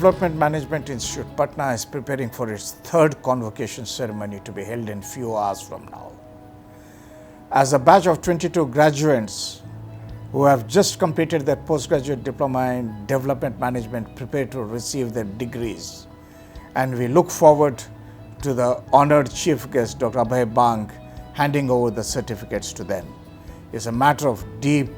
Development Management Institute, Patna is preparing for its third convocation ceremony to be held in few hours from now. As a batch of 22 graduates who have just completed their postgraduate diploma in development management prepare to receive their degrees, and we look forward to the honored chief guest Dr. Abhay Bang handing over the certificates to them. It's a matter of deep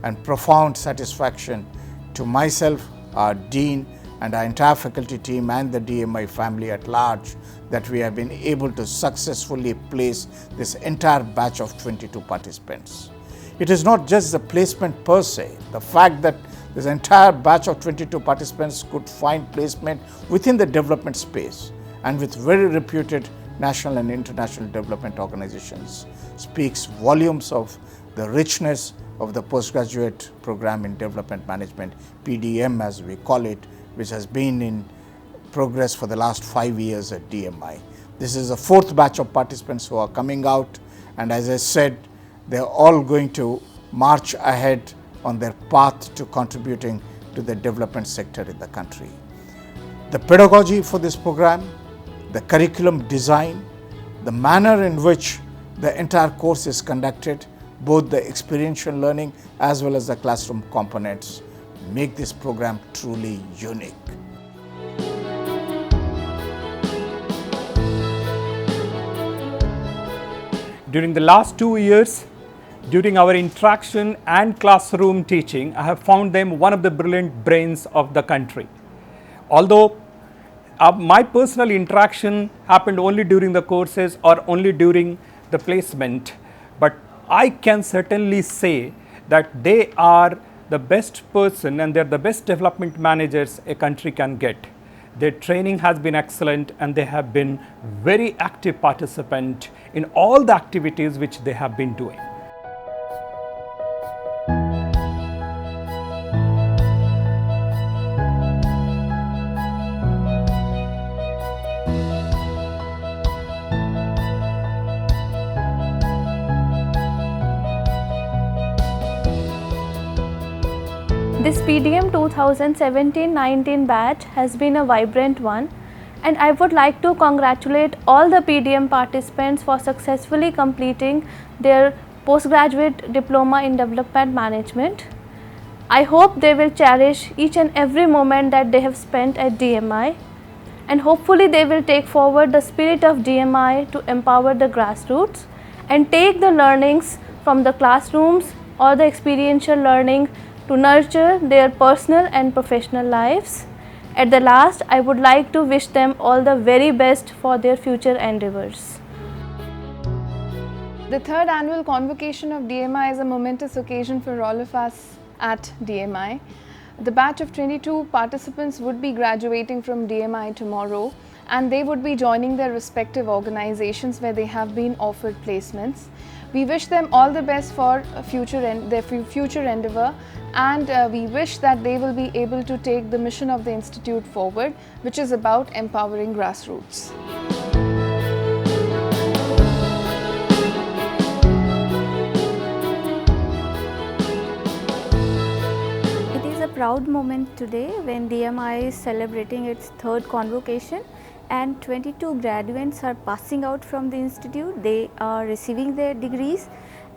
and profound satisfaction to myself, our dean, and our entire faculty team and the DMI family at large that we have been able to successfully place this entire batch of 22 participants. It is not just the placement per se. The fact that this entire batch of 22 participants could find placement within the development space and with very reputed national and international development organizations speaks volumes of the richness of the postgraduate program in development management, PDM as we call it, which has been in progress for the last 5 years at DMI. This is the fourth batch of participants who are coming out, and as I said, they are all going to march ahead on their path to contributing to the development sector in the country. The pedagogy for this program, the curriculum design, the manner in which the entire course is conducted, both the experiential learning as well as the classroom components, make this program truly unique. During the last 2 years, during our interaction and classroom teaching, I have found them one of the brilliant brains of the country. Although my personal interaction happened only during the courses or only during the placement, but I can certainly say that they are the best person and they are the best development managers a country can get. Their training has been excellent and they have been very active participant in all the activities which they have been doing. This PDM 2017-19 batch has been a vibrant one, and I would like to congratulate all the PDM participants for successfully completing their postgraduate diploma in development management. I hope they will cherish each and every moment that they have spent at DMI, and hopefully they will take forward the spirit of DMI to empower the grassroots and take the learnings from the classrooms or the experiential learning to nurture their personal and professional lives. At the last, I would like to wish them all the very best for their future endeavors. The third annual convocation of DMI is a momentous occasion for all of us at DMI. The batch of 22 participants would be graduating from DMI tomorrow, and they would be joining their respective organizations where they have been offered placements. We wish them all the best for their future endeavor, and we wish that they will be able to take the mission of the institute forward, which is about empowering grassroots. It is a proud moment today when DMI is celebrating its third convocation and 22 graduates are passing out from the institute. They are receiving their degrees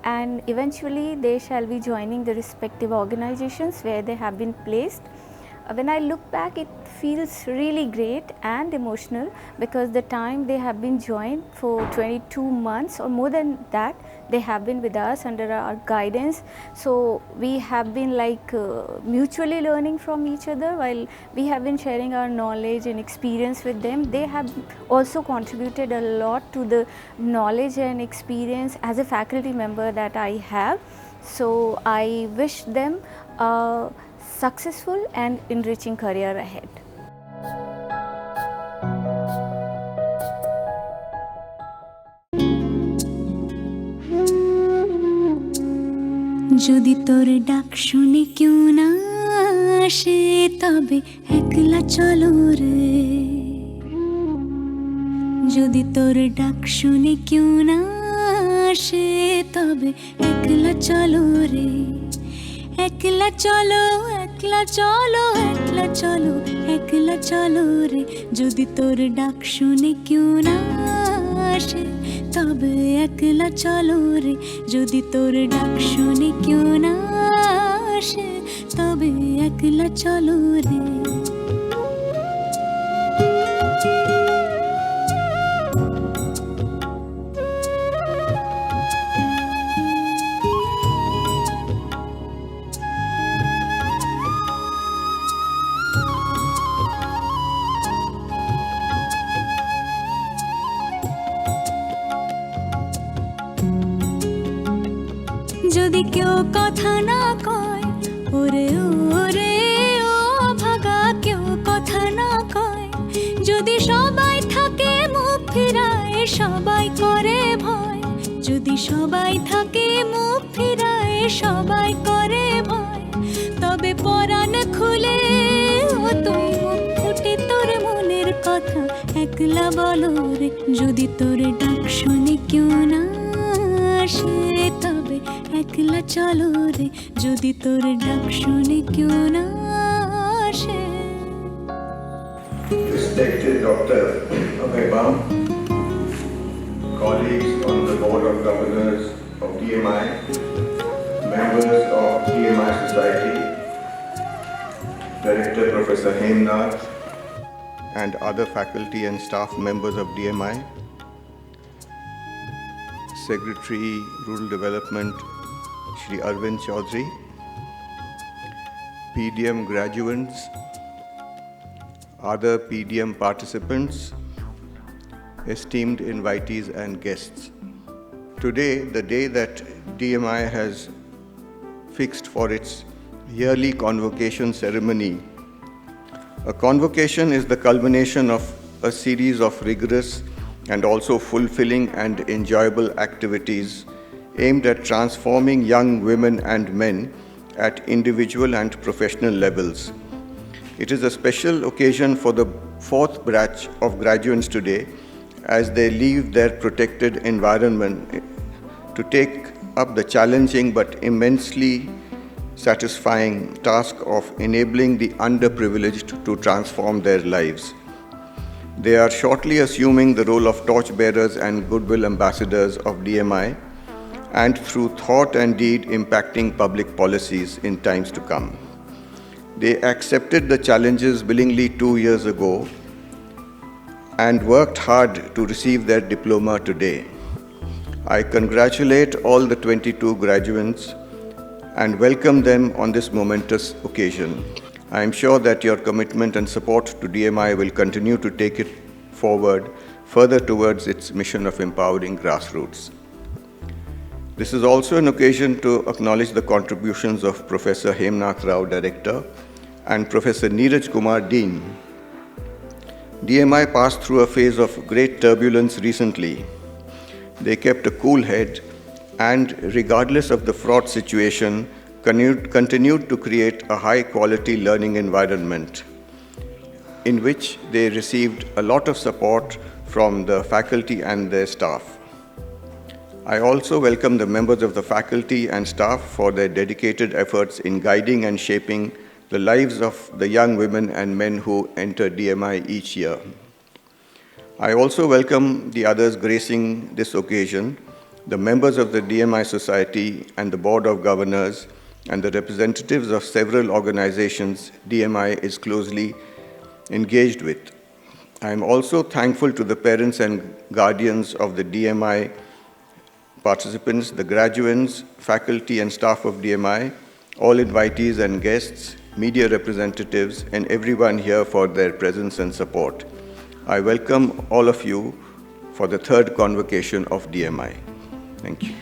and eventually they shall be joining the respective organizations where they have been placed. When I look back, it feels really great and emotional because the time they have been joined for 22 months or more than that, they have been with us under our guidance. So we have been like mutually learning from each other while we have been sharing our knowledge and experience with them. They have also contributed a lot to the knowledge and experience as a faculty member that I have. So I wish them a successful and enriching career ahead. যদি তোর ডাক শুনে কেউ না আসে তবে একলা চলো রে যদি তোর ডাক শুনে কেউ না আসে তবে একলা চলো রে একলা চলো একলা চলো একলা চলো একলা চলো রে যদি তোর ডাক শুনে কেউ না আসে তবে একলা চলো রে যদি তোর ডাক শুনে কেউ না আসে তবে একলা চলো রে যদি কেউ কথা না কয় ওরে ওরে ও ভাগা কেউ কথা না কয় যদি সবাই থাকে মুখ ফিরায় সবাই করে ভয় যদি সবাই থাকে মুখ ফিরায় সবাই করে ভয় তবে পরাণ খুলে ও তুই মুখ ফুটে তোর মনের কথা একলা বলো রে যদি তোর ডাক শুনে কেউ না আসে তবে একলা চলো রে যদি তোর ডাক শুনে কেউ না আসে Respected Dr. Abhay, colleagues on the Board of Governors of DMI, members of DMI Society, Director Professor Hemnath, and other faculty and staff members of DMI, Secretary Rural Development Shri Arvind Chaudhary, PDM graduates, other PDM participants, esteemed invitees and guests. Today, the day that DMI has fixed for its yearly convocation ceremony. A convocation is the culmination of a series of rigorous and also fulfilling and enjoyable activities aimed at transforming young women and men at individual and professional levels. It is a special occasion for the fourth batch of graduates today as they leave their protected environment to take up the challenging but immensely satisfying task of enabling the underprivileged to transform their lives. They are shortly assuming the role of torchbearers and goodwill ambassadors of DMI and through thought and deed impacting public policies in times to come. They accepted the challenges willingly 2 years ago and worked hard to receive their diploma today. I congratulate all the 22 graduates and welcome them on this momentous occasion. I am sure that your commitment and support to DMI will continue to take it forward further towards its mission of empowering grassroots. This is also an occasion to acknowledge the contributions of Professor Hemnath Rao, Director, and Professor Neeraj Kumar, Dean. DMI passed through a phase of great turbulence recently. They kept a cool head and, regardless of the fraught situation, continued to create a high-quality learning environment in which they received a lot of support from the faculty and their staff. I also welcome the members of the faculty and staff for their dedicated efforts in guiding and shaping the lives of the young women and men who enter DMI each year. I also welcome the others gracing this occasion, the members of the DMI Society and the Board of Governors, and the representatives of several organizations DMI is closely engaged with. I am also thankful to the parents and guardians of the DMI participants, the graduates, faculty and staff of DMI, all invitees and guests, media representatives, and everyone here for their presence and support. I welcome all of you for the third convocation of DMI. Thank you.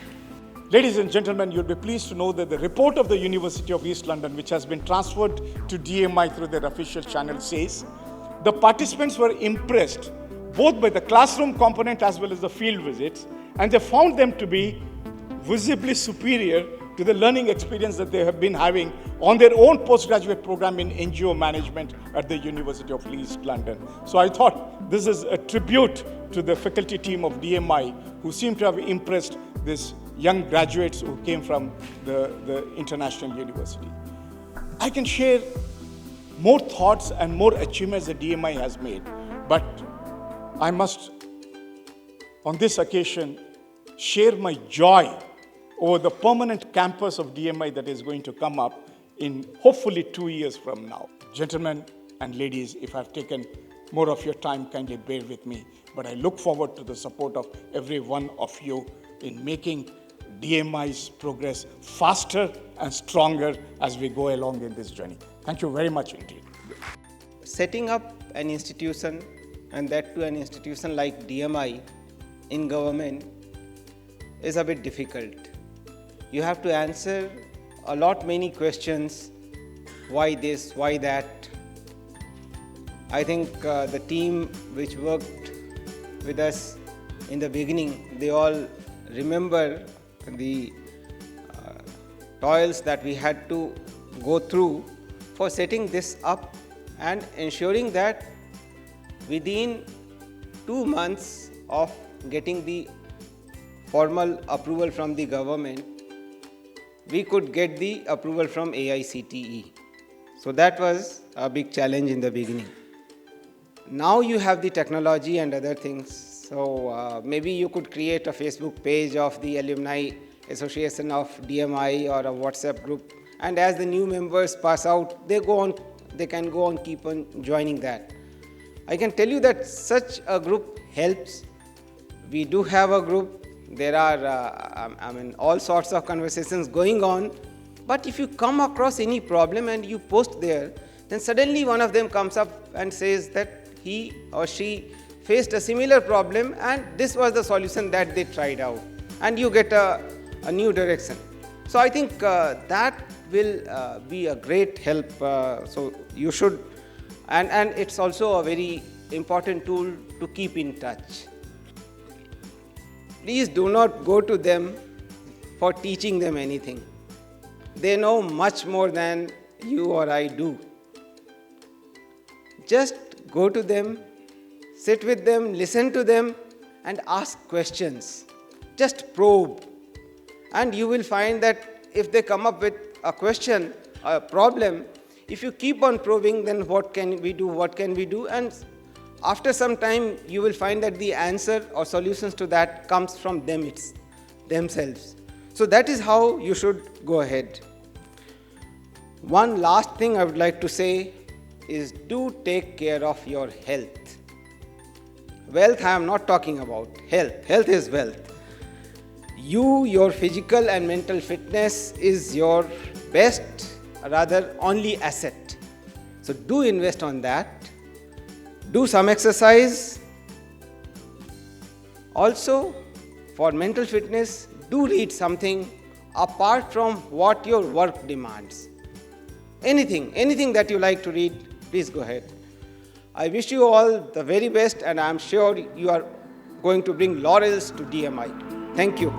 Ladies and gentlemen, you'll be pleased to know that the report of the University of East London, which has been transferred to DMI through their official channel, says the participants were impressed both by the classroom component as well as the field visits, and they found them to be visibly superior to the learning experience that they have been having on their own postgraduate program in NGO management at the University of East London. So I thought this is a tribute to the faculty team of DMI who seem to have impressed this young graduates who came from the international university. I can share more thoughts and more achievements that DMI has made, but I must, on this occasion, share my joy over the permanent campus of DMI that is going to come up in hopefully 2 years from now. Gentlemen and ladies, if I've taken more of your time, kindly bear with me, but I look forward to the support of every one of you in making DMI's progress faster and stronger as we go along in this journey. Thank you very much indeed. Setting up an institution, and that to an institution like DMI in government, is a bit difficult. You have to answer a lot many questions, why this, why that. I think the team which worked with us in the beginning, they all remember the toils that we had to go through for setting this up and ensuring that within 2 months of getting the formal approval from the government, we could get the approval from AICTE. So that was a big challenge in the beginning. Now you have the technology and other things. So maybe you could create a Facebook page of the Alumni Association of DMI or a WhatsApp group. And as the new members pass out, they can go on, keep on joining that. I can tell you that such a group helps. We do have a group. There are all sorts of conversations going on. But if you come across any problem and you post there, then suddenly one of them comes up and says that he or she faced a similar problem and this was the solution that they tried out, and you get a new direction. So I think that will be a great help. So you should, and it's also a very important tool to keep in touch. Please do not go to them for teaching them anything. They know much more than you or I do. Just go to them, sit with them, listen to them, and ask questions. Just probe. And you will find that if they come up with a question, a problem, if you keep on probing, then what can we do? And after some time, you will find that the answer or solutions to that comes from themselves. So that is how you should go ahead. One last thing I would like to say is, do take care of your health. Wealth I am not talking about. Health. Health is wealth. Your physical and mental fitness is your best, rather only asset. So do invest on that. Do some exercise. Also, for mental fitness, do read something apart from what your work demands. Anything that you like to read, please go ahead. I wish you all the very best, and I am sure you are going to bring laurels to DMI. Thank you.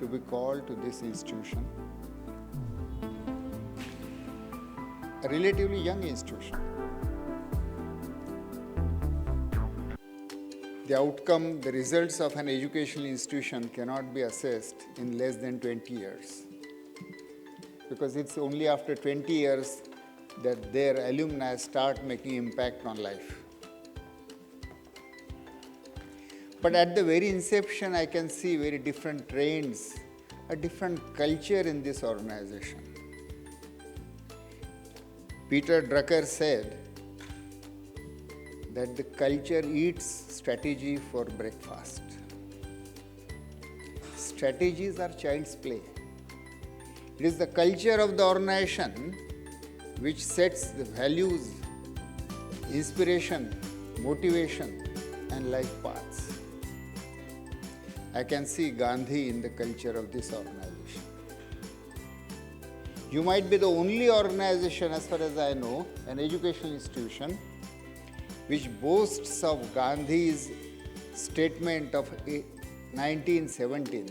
to be called to this institution, a relatively young institution. the outcome, the results of an educational institution cannot be assessed in less than 20 years. Because it's only after 20 years that their alumni start making impact on life. But at the very inception, I can see very different trends, a different culture in this organization. Peter Drucker said that the culture eats strategy for breakfast. Strategies are child's play. It is the culture of the organization which sets the values, inspiration, motivation, and life paths. I can see Gandhi in the culture of this organization. You might be the only organization, as far as I know, an educational institution, which boasts of Gandhi's statement of 1917,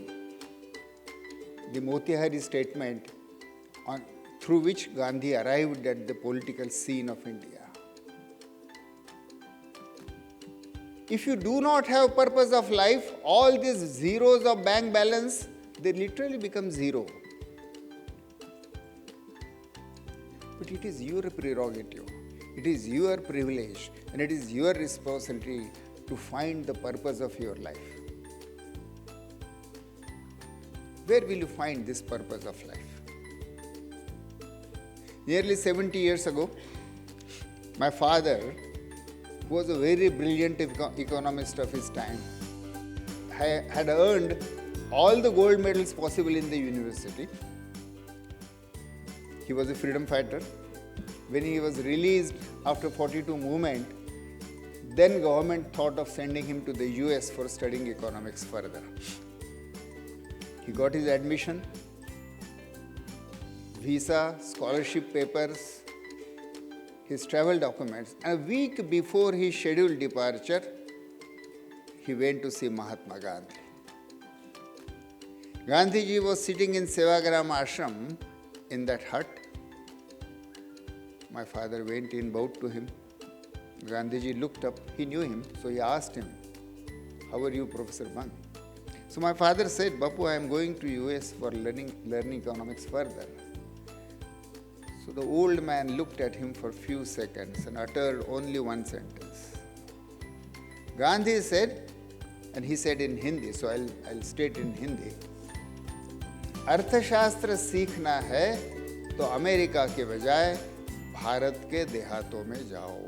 the Motihari statement through which Gandhi arrived at the political scene of India. If you do not have purpose of life, all these zeros of bank balance, they literally become zero. But it is your prerogative, it is your privilege, and it is your responsibility to find the purpose of your life. Where will you find this purpose of life? Nearly 70 years ago, my father, who was a very brilliant economist of his time, had earned all the gold medals possible in the university. He was a freedom fighter. When he was released after 42 movement, then government thought of sending him to the US for studying economics further. He got his admission, visa, scholarship papers, his travel documents, and a week before his scheduled departure, he went to see Mahatma Gandhi. Gandhiji was sitting in Sevagram ashram in that hut. My father went in, bowed to him. Gandhiji looked up, he knew him, so he asked him, "How are you, Professor Bang?" So my father said, "Bapu, I am going to US for learning economics further." So the old man looked at him for a few seconds and uttered only one sentence. Gandhi said, and he said in Hindi, so I'll state in Hindi, "अर्थशास्त्र सीखना है तो America के बजाय भारत के देहातों में जाओ."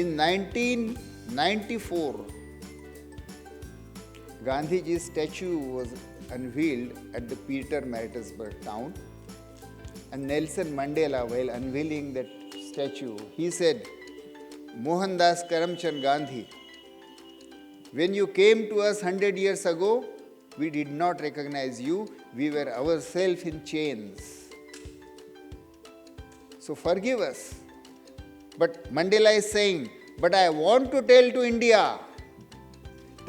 In 1994, Gandhiji's statue was unveiled at the Peter Maritzburg town, and Nelson Mandela, while unveiling that statue, he said, "Mohandas Karamchand Gandhi, when you came to us 100 years ago, we did not recognize you, we were ourselves in chains. So forgive us." But Mandela is saying, "But I want to tell to India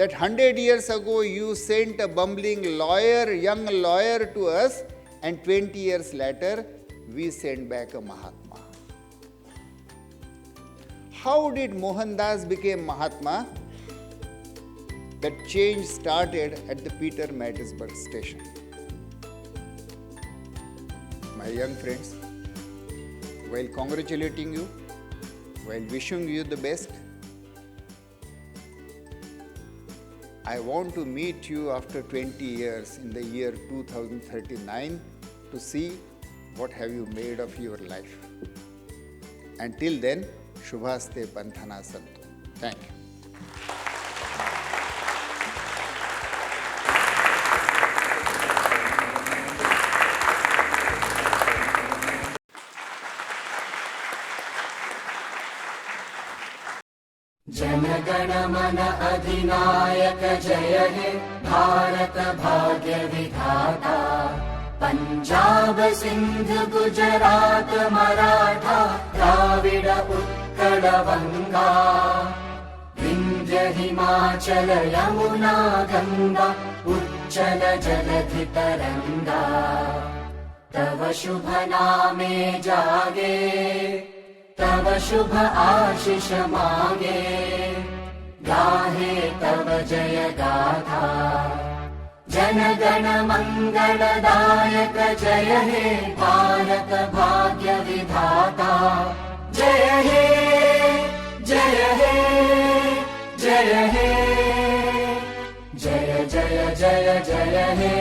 that 100 years ago you sent a bumbling lawyer, young lawyer to us, and 20 years later we sent back a Mahatma." How did Mohandas become Mahatma? That change started at the Peter Maritzburg station. My young friends, while congratulating you, while wishing you the best, I want to meet you after 20 years in the year 2039 to see what have you made of your life. Until then, Shubhaste Panthana Santu. Thank you. जनगण मन अधिनायक जय हे भारत भाग्य विधाता। पंजाब सिंध गुजरात मराठा द्राविड उत्कल बंगा, विंध्य हिमाचल यमुना गंगा उच्चल जलधि तरंगा। तव शुभ नामे जागे तव शुभ आशीष मागे गाहे तव जय गाथा जन गण मंगलदायक जय हे भारत भाग्य विधाता जय हे जय हे जय हे जय जय जय जय हे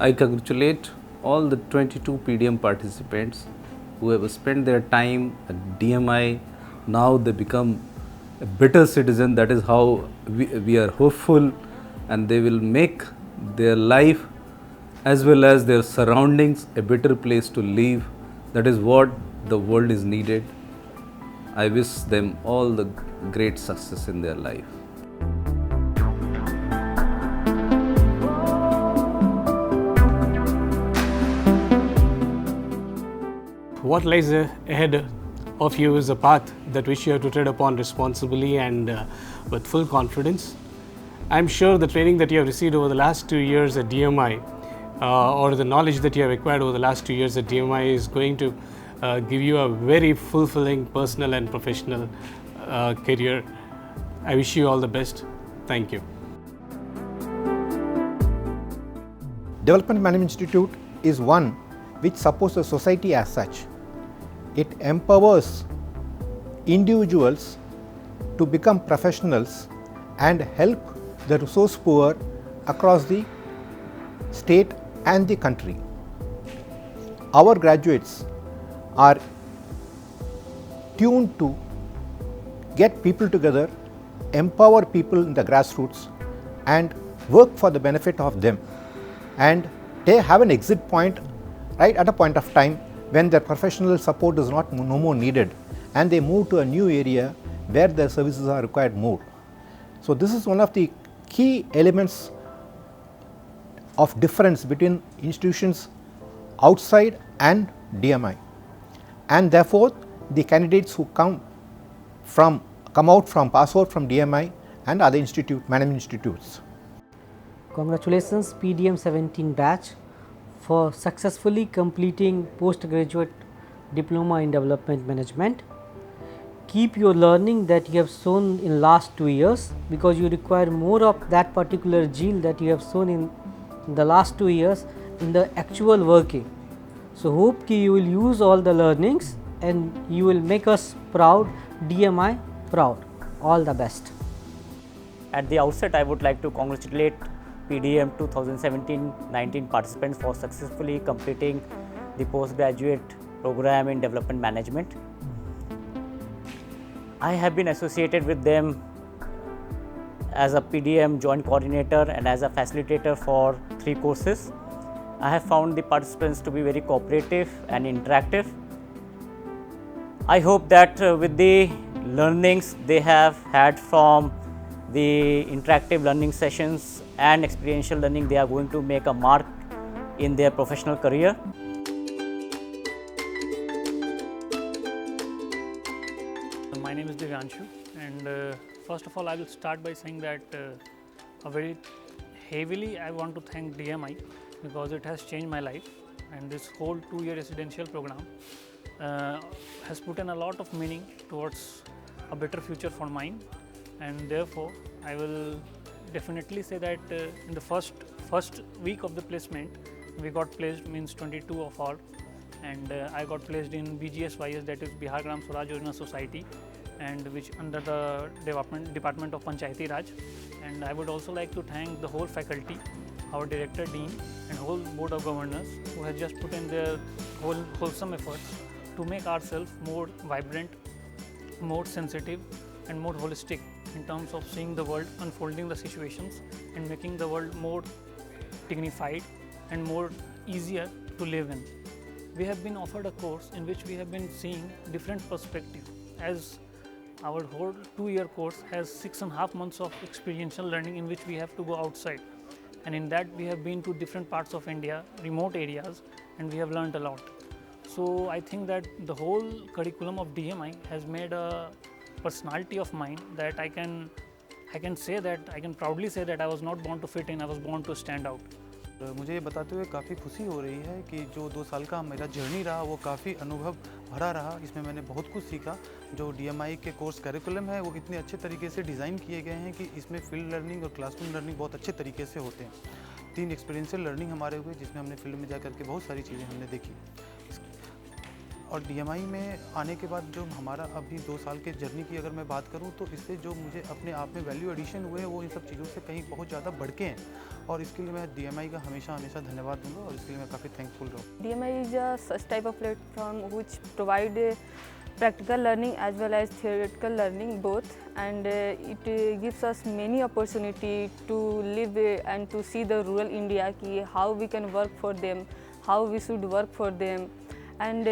I congratulate all the 22 PDM participants who have spent their time at DMI. Now they become a better citizen. That is how we are hopeful, and they will make their life as well as their surroundings a better place to live. That is what the world is needed. I wish them all the great success in their life. What lies ahead of you is a path that which you have to tread upon responsibly and with full confidence. I'm sure the training that you have received over the last 2 years at DMI or the knowledge that you have acquired over the last 2 years at DMI is going to give you a very fulfilling personal and professional career. I wish you all the best. Thank you. Development Management Institute is one which supports the society as such. It empowers individuals to become professionals and help the resource poor across the state and the country. Our graduates are tuned to get people together, empower people in the grassroots and work for the benefit of them, and they have an exit point right at a point of time when their professional support is no more needed, and they move to a new area where their services are required more. So this is one of the key elements of difference between institutions outside and DMI, and therefore the candidates who pass out from DMI and other management institutes. Congratulations PDM 17 batch for successfully completing postgraduate diploma in development management. Keep your learning that you have shown in last 2 years, because you require more of that particular zeal that you have shown in the last 2 years in the actual working. So hope you will use all the learnings and you will make us proud, DMI proud. All the best. At the outset, I would like to congratulate PDM 2017-19 participants for successfully completing the postgraduate program in development management. I have been associated with them as a PDM joint coordinator and as a facilitator for 3 courses. I have found the participants to be very cooperative and interactive. I hope that with the learnings they have had from the interactive learning sessions and experiential learning, they are going to make a mark in their professional career. My name is Divyanshu, and first of all I will start by saying that very heavily I want to thank DMI, because it has changed my life, and this whole 2-year residential program has put in a lot of meaning towards a better future for mine, and therefore I will definitely say that in the first week of the placement we got placed, means 22 of all, and I got placed in BGSYS, that is Bihar Gram Swaraj Yojana Society, and which under the Department of Panchayati Raj. And I would also like to thank the whole faculty, our director, dean and whole board of governors, who has just put in their wholesome efforts to make ourselves more vibrant more sensitive and more holistic in terms of seeing the world, unfolding the situations and making the world more dignified and more easier to live in. We have been offered a course in which we have been seeing different perspectives, as our whole 2-year course has 6.5 months of experiential learning in which we have to go outside, and in that we have been to different parts of India, remote areas, and we have learned a lot. So I think that the whole curriculum of DMI has made a personality of mine that I can proudly say that I was not born to fit in, I was born to stand out. मुझे ये बताते हुए काफ़ी खुशी हो रही है कि जो 2 साल का मेरा जर्नी रहा वो काफ़ी अनुभव भरा रहा। इसमें मैंने बहुत कुछ सीखा। जो DMI के कोर्स करिकुलम है वो इतने अच्छे तरीके से डिज़ाइन किए गए हैं कि इसमें फील्ड लर्निंग और क्लासरूम लर्निंग बहुत अच्छे तरीके से होते हैं। 3 एक्सपीरियंशियल लर्निंग हमारे हुए जिसमें हमने फील्ड में जा कर के बहुत सारी चीज़ें हमने देखी। और DMI में आने के बाद जो हमारा अभी 2 साल के जर्नी की अगर मैं बात करूं तो इससे जो मुझे अपने आप में वैल्यू एडिशन हुए वो इन सब चीज़ों से कहीं बहुत ज़्यादा बढ़ के हैं और इसके लिए मैं DMI का हमेशा धन्यवाद दूंगा और इसके लिए मैं काफ़ी थैंकफुल रहूँ। DMI is a such type of platform which provide practical learning as well as theoretical learning both, and it gives us many opportunity to live and to see the rural India, ki how we can work for them, how we should work for them. And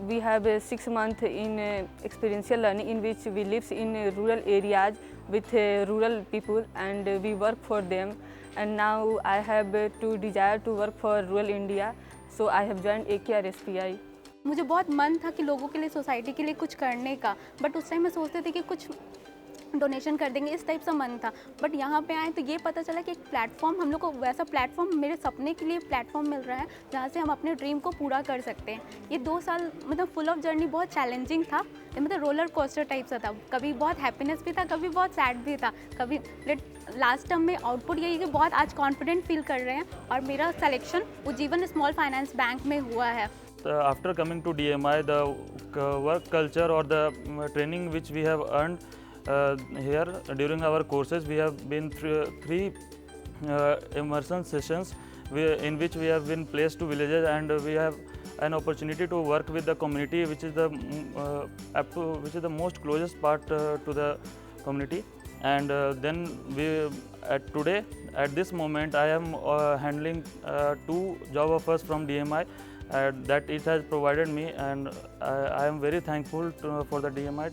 we have 6 months in experiential learning in which we live in rural areas with rural people and we work for them. And now I have to desire to work for rural India, so I have joined AKRSPI. मुझे बहुत मन था कि लोगों के लिए, society के लिए कुछ करने का, बट उस टाइम में सोचते थे कि कुछ डोनेशन कर देंगे, इस टाइप से मन था। बट यहाँ पे आए तो ये पता चला कि एक प्लेटफॉर्म, हम लोग को वैसा प्लेटफॉर्म, मेरे सपने के लिए प्लेटफॉर्म मिल रहा है जहाँ से हम अपने ड्रीम को पूरा कर सकते हैं। ये 2 साल मतलब फुल ऑफ जर्नी बहुत चैलेंजिंग था, मतलब रोलर कोस्टर टाइप सा था। कभी बहुत हैप्पीनेस भी था, कभी बहुत सैड भी था, कभी लास्ट टर्म में आउटपुट यही कि बहुत आज कॉन्फिडेंट फील कर रहे हैं और मेरा selection Ujjivan small finance bank में हुआ है। After coming to DMI, the work culture or the training which we have earned here during our courses, we have been through 3 immersion sessions in which we have been placed to villages and we have an opportunity to work with the community, which is the most closest part to the community. And then today at this moment I am handling 2 job offers from DMI that it has provided me, and I am very thankful for the DMI